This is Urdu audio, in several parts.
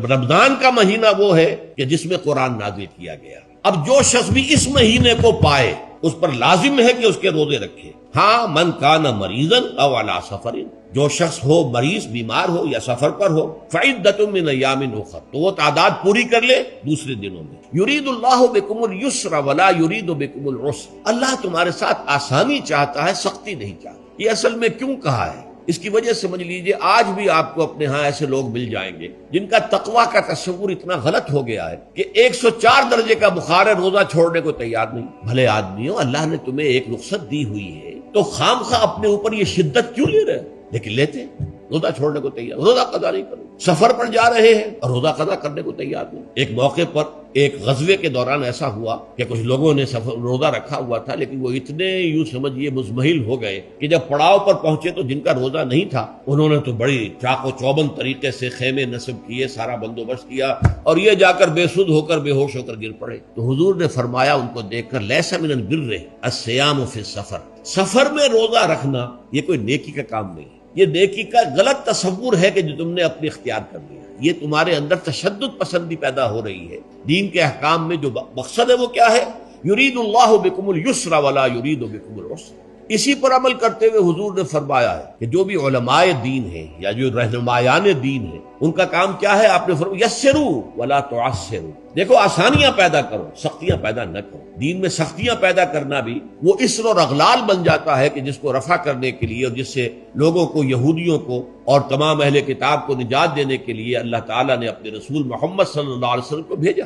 رمضان کا مہینہ وہ ہے کہ جس میں قرآن نازل کیا گیا. اب جو شخص بھی اس مہینے کو پائے اس پر لازم ہے کہ اس کے روزے رکھے. ہاں من کان مریضا او علی سفر، جو شخص ہو مریض، بیمار ہو یا سفر پر ہو، فعدۃ من ایام اخر، تو وہ تعداد پوری کر لے دوسرے دنوں میں. یرید اللہ بکم الیسر ولا یرید بکم العسر، اللہ تمہارے ساتھ آسانی چاہتا ہے، سختی نہیں چاہتا. یہ اصل میں کیوں کہا ہے؟ اس کی وجہ سمجھ لیجئے آج بھی آپ کو اپنے ہاں ایسے لوگ مل جائیں گے جن کا تقویٰ کا تصور اتنا غلط ہو گیا ہے کہ 104 درجے کا بخار ہے، روزہ چھوڑنے کو تیار نہیں. بھلے آدمیوں، اللہ نے تمہیں ایک رخصت دی ہوئی ہے تو خام خواہ اپنے اوپر یہ شدت کیوں لے رہے؟ لیکن لیتے روزہ چھوڑنے کو تیار، روزہ قضا نہیں کرو. سفر پر جا رہے ہیں اور روزہ قضا کرنے کو تیار نہیں. ایک موقع پر ایک غزوے کے دوران ایسا ہوا کہ کچھ لوگوں نے روزہ رکھا ہوا تھا، لیکن وہ اتنے یوں سمجھیے مزمحل ہو گئے کہ جب پڑاؤ پر پہنچے تو جن کا روزہ نہیں تھا انہوں نے تو بڑی چاق و چوبند طریقے سے خیمے نصب کیے، سارا بندوبست کیا، اور یہ جا کر بے سود ہو کر بے ہوش ہو کر گر پڑے. تو حضور نے فرمایا ان کو دیکھ کر، لیس من البر الصیام فی السفر، سفر میں روزہ رکھنا یہ کوئی نیکی کا کام نہیں. یہ نیکی کا غلط تصور ہے کہ جو تم نے اپنے اختیار کر لیا. یہ تمہارے اندر تشدد پسندی پیدا ہو رہی ہے. دین کے احکام میں جو مقصد ہے وہ کیا ہے؟ یرید اللہ بکم الیسر ولا یرید بکم العسر. اسی پر عمل کرتے ہوئے حضور نے فرمایا ہے کہ جو بھی علماء دین ہیں یا جو رہنمایان دین ہیں ان کا کام کیا ہے؟ آپ نے فرمایا یسروا ولا تعسروا، دیکھو آسانیاں پیدا کرو، سختیاں پیدا نہ کرو. دین میں سختیاں پیدا کرنا بھی وہ اسر اور اغلال بن جاتا ہے کہ جس کو رفع کرنے کے لیے اور جس سے لوگوں کو، یہودیوں کو اور تمام اہل کتاب کو نجات دینے کے لیے اللہ تعالیٰ نے اپنے رسول محمد صلی اللہ علیہ وسلم کو بھیجا.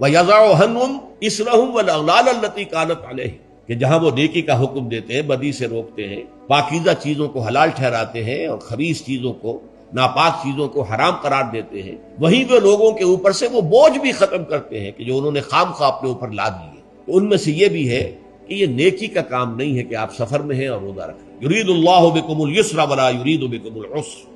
وَيَضَعُ عَنْهُمْ إِصْرَهُمْ وَالْأَغْلَالَ الَّتِي كَانَتْ عَلَيْهِمْ، کہ جہاں وہ نیکی کا حکم دیتے ہیں، بدی سے روکتے ہیں، پاکیزہ چیزوں کو حلال ٹھہراتے ہیں اور خبیث چیزوں کو، ناپاک چیزوں کو حرام قرار دیتے ہیں، وہیں وہ لوگوں کے اوپر سے وہ بوجھ بھی ختم کرتے ہیں کہ جو انہوں نے خام خواہ اپنے اوپر لاد لیے. تو ان میں سے یہ بھی ہے کہ یہ نیکی کا کام نہیں ہے کہ آپ سفر میں ہیں اور روزہ رکھیں. یرید اللہ بکم الیسر ولا یرید بکم العسر.